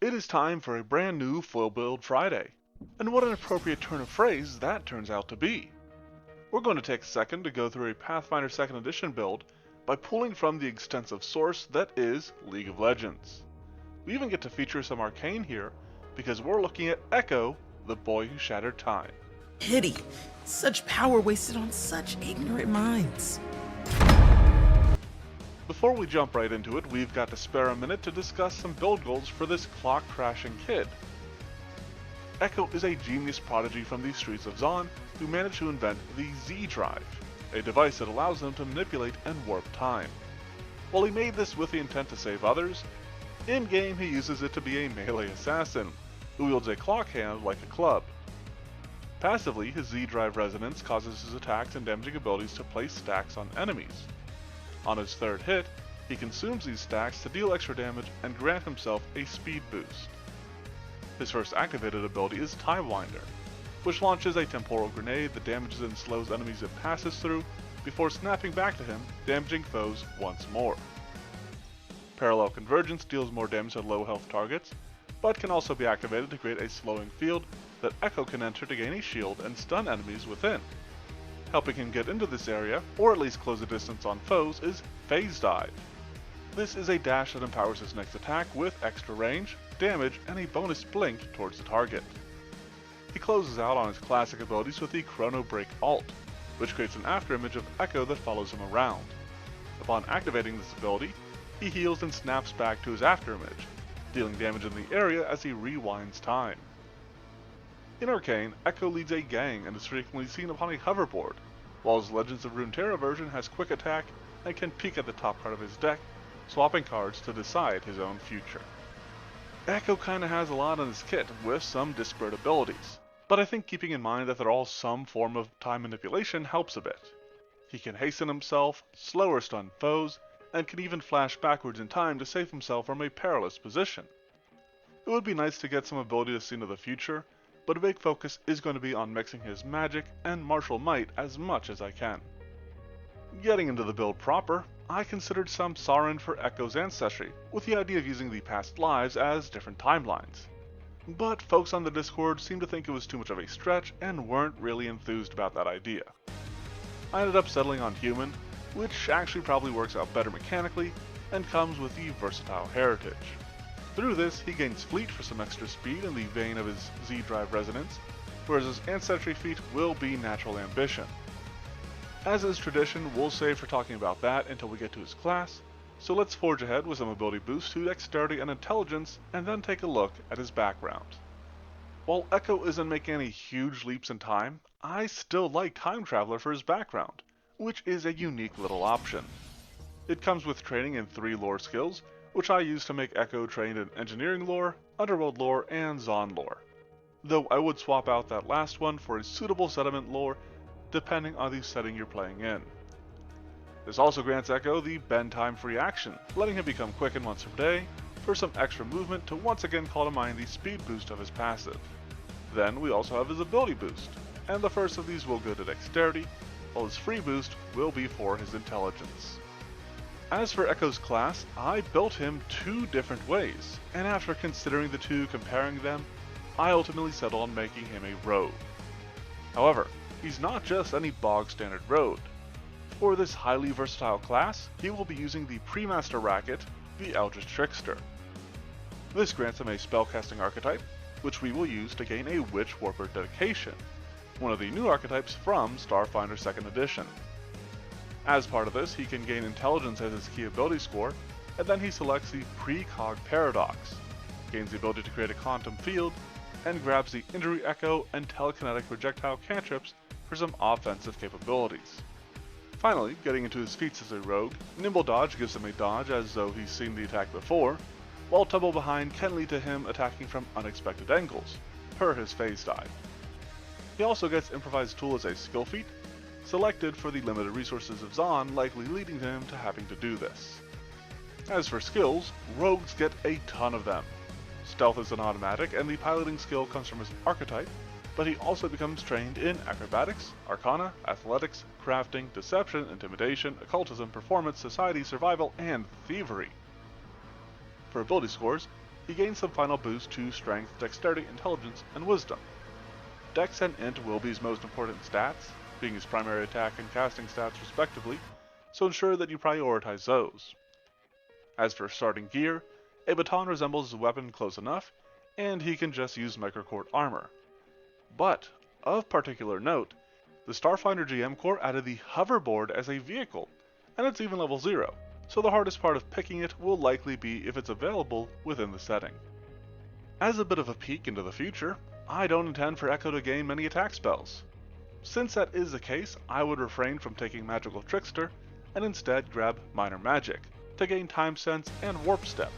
It is time for a brand new Full Build Friday. And what an appropriate turn of phrase that turns out to be. We're going to take a second to go through a Pathfinder 2nd Edition build by pulling from the extensive source that is League of Legends. We even get to feature some arcane here because we're looking at Ekko, the boy who shattered time. Pity. Such power wasted on such ignorant minds. Before we jump right into it, we've got to spare a minute to discuss some build goals for this clock-crashing kid. Ekko is a genius prodigy from the streets of Zaun who managed to invent the Z-Drive, a device that allows him to manipulate and warp time. While he made this with the intent to save others, in-game he uses it to be a melee assassin, who wields a clock hand like a club. Passively, his Z-Drive resonance causes his attacks and damaging abilities to place stacks on enemies. On his third hit, he consumes these stacks to deal extra damage and grant himself a speed boost. His first activated ability is Time Winder, which launches a temporal grenade that damages and slows enemies it passes through before snapping back to him, damaging foes once more. Parallel Convergence deals more damage to low health targets, but can also be activated to create a slowing field that Ekko can enter to gain a shield and stun enemies within. Helping him get into this area, or at least close the distance on foes, is Phase Dive. This is a dash that empowers his next attack with extra range, damage, and a bonus blink towards the target. He closes out on his classic abilities with the Chrono Break ult, which creates an afterimage of Ekko that follows him around. Upon activating this ability, he heals and snaps back to his afterimage, dealing damage in the area as he rewinds time. In Arcane, Ekko leads a gang and is frequently seen upon a hoverboard, while his Legends of Runeterra version has quick attack and can peek at the top card of his deck, swapping cards to decide his own future. Ekko kinda has a lot in his kit, with some disparate abilities, but I think keeping in mind that they're all some form of time manipulation helps a bit. He can hasten himself, slow or stun foes, and can even flash backwards in time to save himself from a perilous position. It would be nice to get some ability to see into the future, but a big focus is going to be on mixing his magic and martial might as much as I can. Getting into the build proper, I considered some Sarin for Ekko's ancestry, with the idea of using the past lives as different timelines. But folks on the Discord seemed to think it was too much of a stretch and weren't really enthused about that idea. I ended up settling on Human, which actually probably works out better mechanically and comes with the versatile heritage. Through this, he gains Fleet for some extra speed in the vein of his Z-Drive resonance, whereas his Ancestry feat will be Natural Ambition. As is tradition, we'll save for talking about that until we get to his class, so let's forge ahead with some ability boosts to Dexterity and Intelligence, and then take a look at his background. While Ekko isn't making any huge leaps in time, I still like Time Traveler for his background, which is a unique little option. It comes with training in 3 lore skills, which I use to make Ekko trained in Engineering lore, Underworld lore, and Zaun lore. Though I would swap out that last one for a suitable Sediment lore, depending on the setting you're playing in. This also grants Ekko the Bend Time free action, letting him become quickened once per day, for some extra movement to once again call to mind the speed boost of his passive. Then we also have his ability boost, and the first of these will go to Dexterity, while his free boost will be for his Intelligence. As for Ekko's class, I built him 2 different ways, and after considering the 2, comparing them, I ultimately settled on making him a rogue. However, he's not just any bog standard rogue. For this highly versatile class, he will be using the Premaster Racket, the Eldritch Trickster. This grants him a spellcasting archetype, which we will use to gain a Witch Warper dedication, one of the new archetypes from Starfinder 2nd Edition. As part of this, he can gain Intelligence as his key ability score, and then he selects the Precog Paradox, gains the ability to create a quantum field, and grabs the Injury Echo and Telekinetic Projectile cantrips for some offensive capabilities. Finally, getting into his feats as a rogue, Nimble Dodge gives him a dodge as though he's seen the attack before, while Tumble Behind can lead to him attacking from unexpected angles, per his Phase Dive. He also gets Improvised Tool as a skill feat, selected for the limited resources of Zaun, likely leading him to having to do this. As for skills, rogues get a ton of them. Stealth is an automatic, and the piloting skill comes from his archetype, but he also becomes trained in Acrobatics, Arcana, Athletics, Crafting, Deception, Intimidation, Occultism, Performance, Society, Survival, and Thievery. For ability scores, he gains some final boost to Strength, Dexterity, Intelligence, and Wisdom. Dex and Int will be his most important stats, being his primary attack and casting stats respectively, so ensure that you prioritize those. As for starting gear, a baton resembles his weapon close enough, and he can just use Microcord armor. But, of particular note, the Starfinder GM Core added the hoverboard as a vehicle, and it's even level 0, so the hardest part of picking it will likely be if it's available within the setting. As a bit of a peek into the future, I don't intend for Ekko to gain many attack spells. Since that is the case, I would refrain from taking Magical Trickster, and instead grab Minor Magic, to gain Time Sense and Warp Step,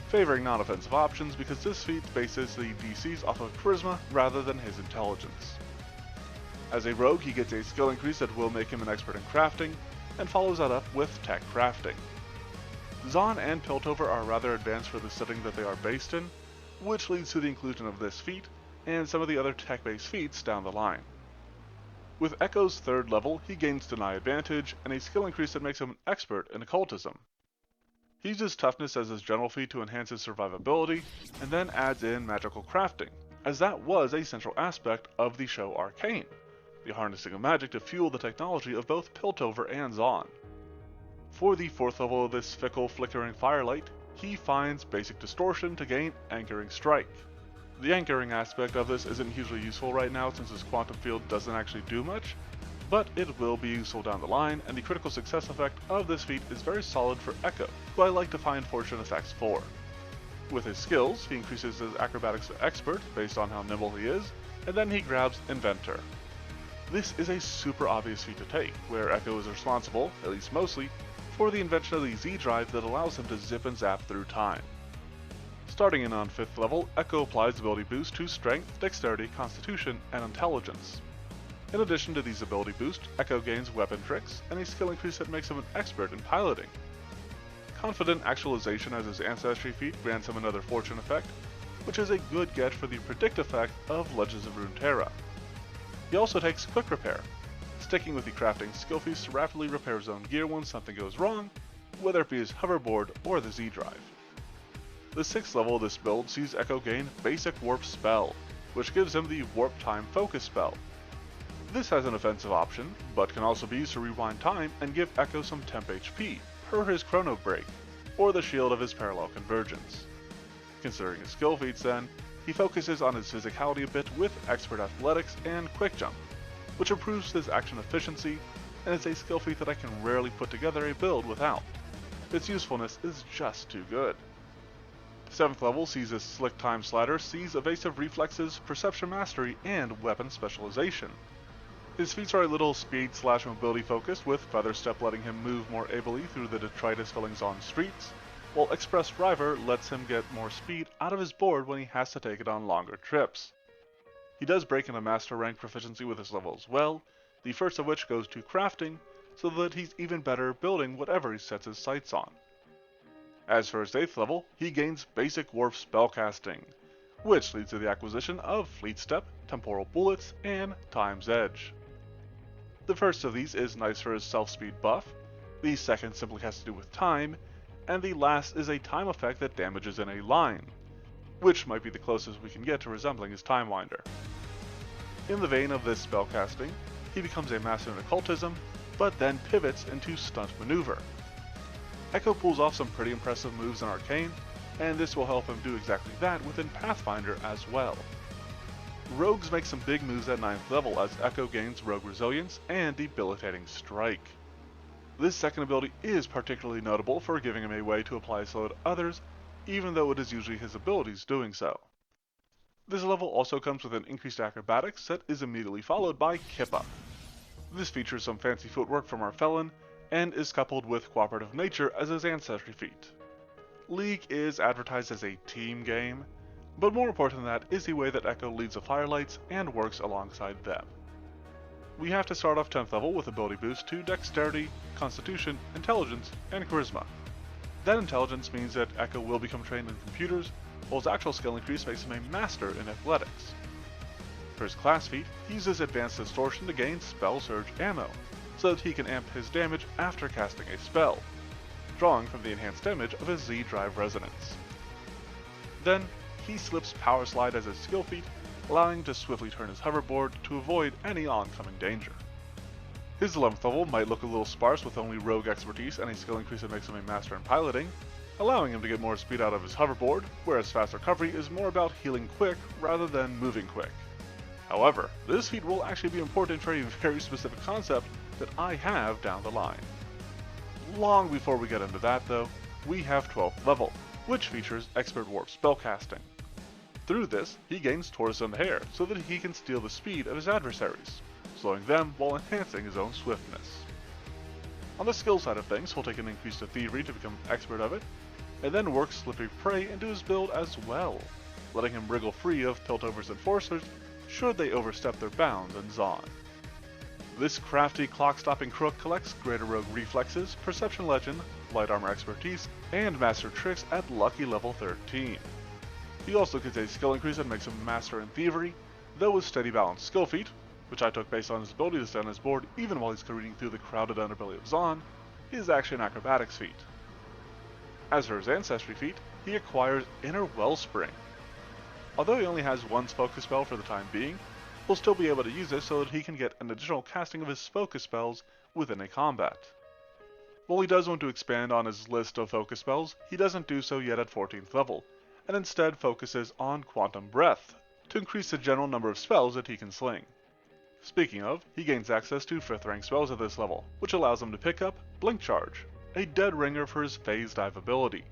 favoring non-offensive options because this feat bases the DCs off of Charisma rather than his Intelligence. As a rogue, he gets a skill increase that will make him an expert in crafting, and follows that up with tech crafting. Zon and Piltover are rather advanced for the setting that they are based in, which leads to the inclusion of this feat, and some of the other tech-based feats down the line. With Ekko's 3rd level, he gains Deny Advantage, and a skill increase that makes him an expert in Occultism. He uses Toughness as his general feat to enhance his survivability, and then adds in Magical Crafting, as that was a central aspect of the show Arcane, the harnessing of magic to fuel the technology of both Piltover and Zon. For the 4th level of this fickle, flickering firelight, he finds Basic Distortion to gain Anchoring Strike. The anchoring aspect of this isn't hugely useful right now since his quantum field doesn't actually do much, but it will be useful down the line, and the critical success effect of this feat is very solid for Ekko, who I like to find fortune effects for. With his skills, he increases his acrobatics to expert based on how nimble he is, and then he grabs Inventor. This is a super obvious feat to take, where Ekko is responsible, at least mostly, for the invention of the Z-Drive that allows him to zip and zap through time. Starting in on 5th level, Ekko applies ability boost to Strength, Dexterity, Constitution, and Intelligence. In addition to these ability boosts, Ekko gains Weapon Tricks, and a skill increase that makes him an expert in piloting. Confident Actualization as his Ancestry feat grants him another fortune effect, which is a good get for the predict effect of Legends of Runeterra. He also takes Quick Repair, sticking with the crafting skill feats to rapidly repair his own gear when something goes wrong, whether it be his hoverboard or the Z-Drive. The 6th level of this build sees Ekko gain Basic Warp Spell, which gives him the Warp Time Focus spell. This has an offensive option, but can also be used to rewind time and give Ekko some temp HP, per his Chrono Break, or the shield of his Parallel Convergence. Considering his skill feats then, he focuses on his physicality a bit with Expert Athletics and Quick Jump, which improves his action efficiency, and is a skill feat that I can rarely put together a build without. Its usefulness is just too good. 7th level sees his Slick Time Slider sees Evasive Reflexes, Perception Mastery, and Weapon Specialization. His feats are a little speed/mobility focused, with Feather Step letting him move more ably through the detritus filling Zon streets, while Express Driver lets him get more speed out of his board when he has to take it on longer trips. He does break into Master Rank proficiency with his level as well, the first of which goes to Crafting, so that he's even better building whatever he sets his sights on. As for his 8th level, he gains Basic Warp Spellcasting, which leads to the acquisition of Fleet Step, Temporal Bullets, and Time's Edge. The first of these is nice for his self-speed buff, the second simply has to do with time, and the last is a time effect that damages in a line, which might be the closest we can get to resembling his Time Winder. In the vein of this spellcasting, he becomes a master in Occultism, but then pivots into Stunt Maneuver. Ekko pulls off some pretty impressive moves in Arcane, and this will help him do exactly that within Pathfinder as well. Rogues make some big moves at 9th level as Ekko gains Rogue Resilience and Debilitating Strike. This second ability is particularly notable for giving him a way to apply slow to others, even though it is usually his abilities doing so. This level also comes with an increased acrobatics that is immediately followed by Kippa. This features some fancy footwork from our felon, and is coupled with Cooperative Nature as his Ancestry feat. League is advertised as a team game, but more important than that is the way that Ekko leads the Firelights and works alongside them. We have to start off 10th level with ability boost to Dexterity, Constitution, Intelligence, and Charisma. That intelligence means that Ekko will become trained in computers, while his actual skill increase makes him a master in athletics. For his class feat, he uses Advanced Distortion to gain Spell Surge ammo, so that he can amp his damage after casting a spell, drawing from the enhanced damage of his Z-Drive Resonance. Then, he slips Power Slide as his skill feat, allowing him to swiftly turn his hoverboard to avoid any oncoming danger. His 11th level might look a little sparse with only rogue expertise and a skill increase that makes him a master in piloting, allowing him to get more speed out of his hoverboard, whereas fast recovery is more about healing quick rather than moving quick. However, this feat will actually be important for a very specific concept that I have down the line. Long before we get into that though, we have 12th level, which features Expert Warp spellcasting. Through this, he gains Tortoise on the Hair so that he can steal the speed of his adversaries, slowing them while enhancing his own swiftness. On the skill side of things, he'll take an increase to Thievery to become expert of it, and then work Slippery Prey into his build as well, letting him wriggle free of Piltover's enforcers should they overstep their bounds in Zon. This crafty clock-stopping crook collects Greater Rogue Reflexes, Perception Legend, Light Armor Expertise, and Master Tricks at lucky level 13. He also gets a skill increase that makes him Master in Thievery, though with Steady Balance skill feat, which I took based on his ability to stay on his board even while he's careening through the crowded underbelly of Zon, is actually an acrobatics feat. As for his Ancestry feat, he acquires Inner Wellspring. Although he only has one focus spell for the time being, he'll still be able to use it so that he can get an additional casting of his focus spells within a combat. While he does want to expand on his list of focus spells, he doesn't do so yet at 14th level, and instead focuses on Quantum Breath, to increase the general number of spells that he can sling. Speaking of, he gains access to 5th rank spells at this level, which allows him to pick up Blink Charge, a dead ringer for his Phase Dive ability.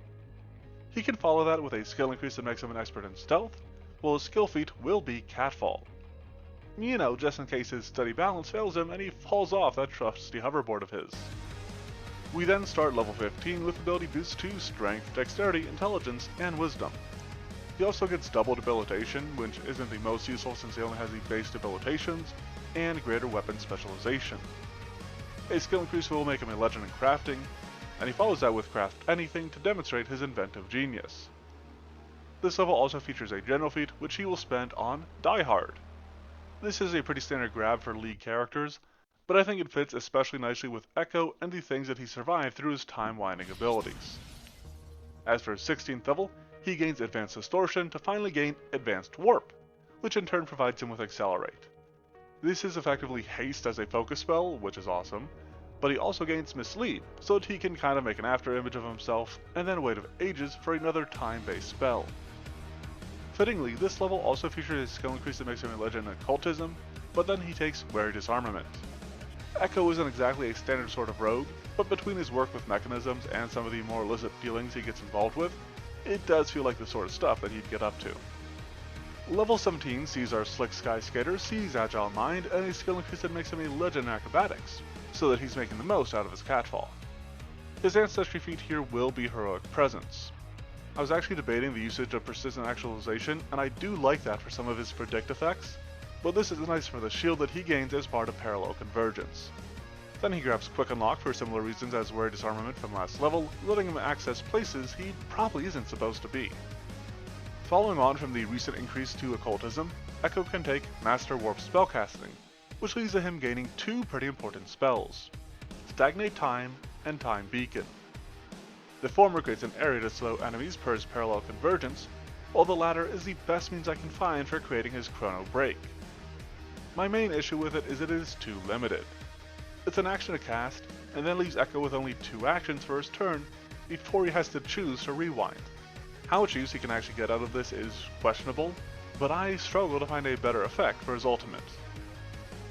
He can follow that with a skill increase that makes him an expert in Stealth, while his skill feat will be Catfall. You know, just in case his steady balance fails him and he falls off that trusty hoverboard of his. We then start level 15 with ability boosts to Strength, Dexterity, Intelligence, and Wisdom. He also gets double debilitation, which isn't the most useful since he only has the base debilitations, and greater weapon specialization. A skill increase will make him a legend in crafting, and he follows that with Craft Anything to demonstrate his inventive genius. This level also features a general feat which he will spend on Die Hard. This is a pretty standard grab for League characters, but I think it fits especially nicely with Ekko and the things that he survived through his time-winding abilities. As for his 16th level, he gains Advanced Distortion to finally gain Advanced Warp, which in turn provides him with Accelerate. This is effectively Haste as a focus spell, which is awesome, but he also gains Mislead, so that he can kind of make an after image of himself and then wait of ages for another time-based spell. Fittingly, this level also features a skill increase that makes him a legend in Occultism, but then he takes Wary Disarmament. Ekko isn't exactly a standard sort of rogue, but between his work with mechanisms and some of the more illicit dealings he gets involved with, it does feel like the sort of stuff that he'd get up to. Level 17 sees our Slick Sky Skater seize Agile Mind and a skill increase that makes him a legend in Acrobatics, so that he's making the most out of his Catfall. His Ancestry feat here will be Heroic Presence. I was actually debating the usage of Persistent Actualization, and I do like that for some of his predict effects, but this is nice for the shield that he gains as part of Parallel Convergence. Then he grabs Quick Unlock for similar reasons as Wary Disarmament from last level, letting him access places he probably isn't supposed to be. Following on from the recent increase to Occultism, Ekko can take Master Warp Spellcasting, which leads to him gaining two pretty important spells, Stagnate Time and Time Beacon. The former creates an area to slow enemies per his Parallel Convergence, while the latter is the best means I can find for creating his Chrono Break. My main issue with it is it is too limited. It's an action to cast, and then leaves Ekko with only 2 actions for his turn before he has to choose to rewind. How much use he can actually get out of this is questionable, but I struggle to find a better effect for his ultimate.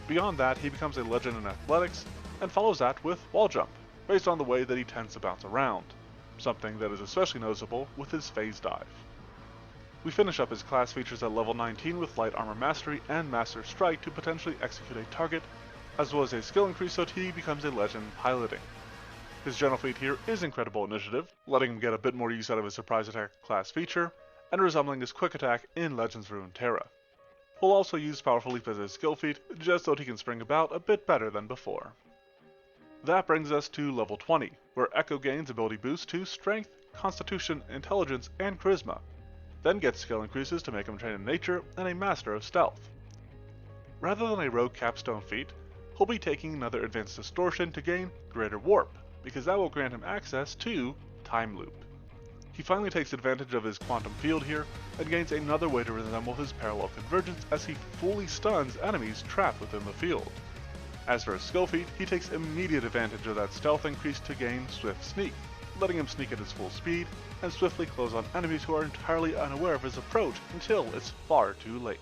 Beyond that, he becomes a legend in Athletics, and follows that with Wall Jump, based on the way that he tends to bounce around, something that is especially noticeable with his Phase Dive. We finish up his class features at level 19 with Light Armor Mastery and Master Strike to potentially execute a target, as well as a skill increase so that he becomes a legend in piloting. His general feat here is Incredible Initiative, letting him get a bit more use out of his Surprise Attack class feature, and resembling his Quick Attack in Legends of Runeterra. He'll also use Powerful Leap as his skill feat, just so that he can spring about a bit better than before. That brings us to level 20, where Ekko gains ability boost to Strength, Constitution, Intelligence, and Charisma, then gets skill increases to make him train in Nature and a Master of Stealth. Rather than a rogue capstone feat, he'll be taking another Advanced Distortion to gain Greater Warp, because that will grant him access to Time Loop. He finally takes advantage of his quantum field here, and gains another way to resemble his parallel convergence as he fully stuns enemies trapped within the field. As for his skill feat, he takes immediate advantage of that stealth increase to gain Swift Sneak, letting him sneak at his full speed, and swiftly close on enemies who are entirely unaware of his approach until it's far too late.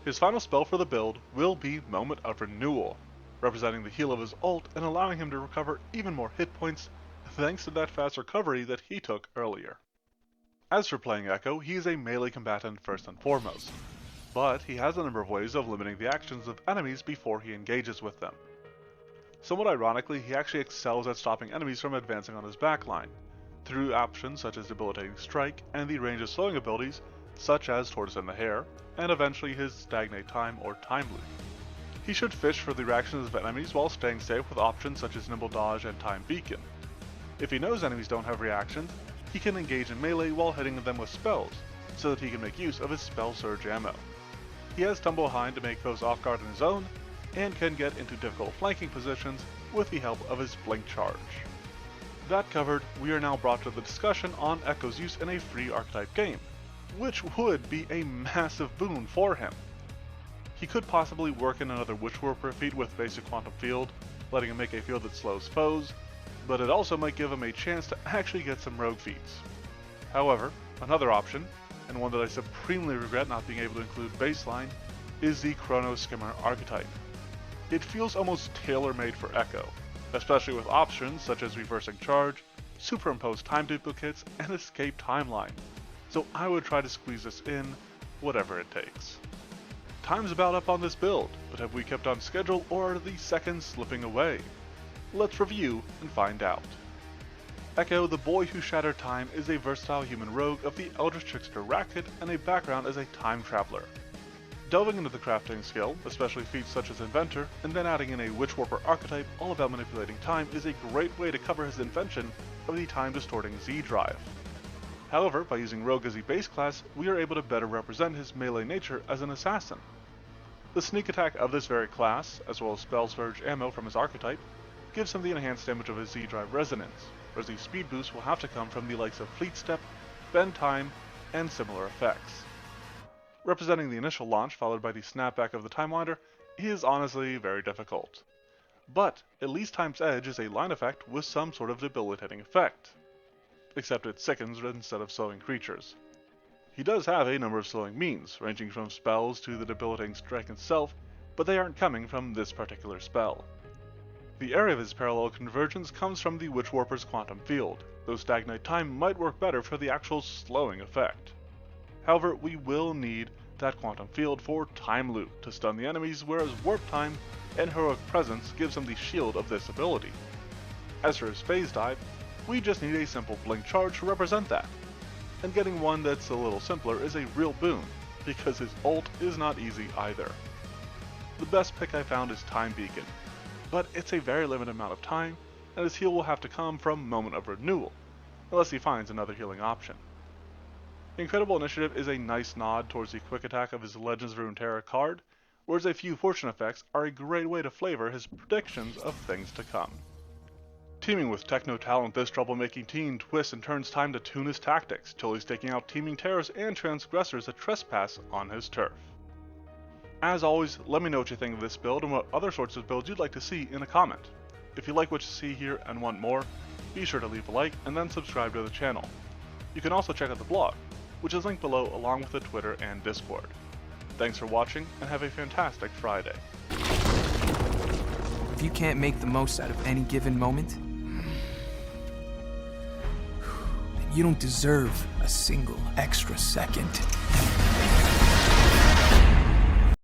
His final spell for the build will be Moment of Renewal, representing the heal of his ult and allowing him to recover even more hit points thanks to that fast recovery that he took earlier. As for playing Ekko, he is a melee combatant first and foremost, but he has a number of ways of limiting the actions of enemies before he engages with them. Somewhat ironically, he actually excels at stopping enemies from advancing on his backline, through options such as Debilitating Strike and the range of slowing abilities such as Tortoise in the Hare, and eventually his Stagnate Time or Time Loop. He should fish for the reactions of enemies while staying safe with options such as Nimble Dodge and Time Beacon. If he knows enemies don't have reactions, he can engage in melee while hitting them with spells, so that he can make use of his Spell Surge ammo. He has Tumble Behind to make foes off guard on his own, and can get into difficult flanking positions with the help of his Blink Charge. That covered, we are now brought to the discussion on Ekko's use in a free Archetype game, which would be a massive boon for him. He could possibly work in another Witch Warper feat with basic Quantum Field, letting him make a field that slows foes, but it also might give him a chance to actually get some rogue feats. However, another option, and one that I supremely regret not being able to include baseline, is the Chrono Skimmer Archetype. It feels almost tailor-made for Ekko, especially with options such as Reversing Charge, Superimpose Time Duplicates, and Escape Timeline, so I would try to squeeze this in, whatever it takes. Time's about up on this build, but have we kept on schedule or are the seconds slipping away? Let's review and find out. Ekko, the boy who shattered time, is a versatile human rogue of the Eldritch Trickster Racket and a background as a time traveler. Delving into the crafting skill, especially feats such as Inventor, and then adding in a Witch Warper archetype all about manipulating time is a great way to cover his invention of the time-distorting Z-Drive. However, by using Rogue as a base class, we are able to better represent his melee nature as an assassin. The sneak attack of this very class, as well as Spell Surge ammo from his archetype, gives him the enhanced damage of his Z-Drive Resonance, whereas the speed boost will have to come from the likes of Fleet Step, Bend Time, and similar effects. Representing the initial launch followed by the snapback of the Timewinder is honestly very difficult. But at least Time's Edge is a line effect with some sort of debilitating effect, except it sickens instead of slowing creatures. He does have a number of slowing means, ranging from spells to the debilitating strike itself, but they aren't coming from this particular spell. The area of his parallel convergence comes from the Witch Warper's Quantum Field, though Stagnate Time might work better for the actual slowing effect. However, we will need that Quantum Field for Time Loop to stun the enemies, whereas Warp Time and Heroic Presence gives him the shield of this ability. As for his Phase Dive, we just need a simple Blink Charge to represent that, and getting one that's a little simpler is a real boon, because his ult is not easy either. The best pick I found is Time Beacon, but it's a very limited amount of time, and his heal will have to come from Moment of Renewal, unless he finds another healing option. Incredible Initiative is a nice nod towards the quick attack of his Legends of Runeterra card, whereas a few fortune effects are a great way to flavor his predictions of things to come. Teaming with techno talent, this troublemaking teen twists and turns time to tune his tactics, till he's taking out teaming terrors and transgressors that trespass on his turf. As always, let me know what you think of this build and what other sorts of builds you'd like to see in a comment. If you like what you see here and want more, be sure to leave a like and then subscribe to the channel. You can also check out the blog, which is linked below along with the Twitter and Discord. Thanks for watching and have a fantastic Friday. If you can't make the most out of any given moment, then you don't deserve a single extra second.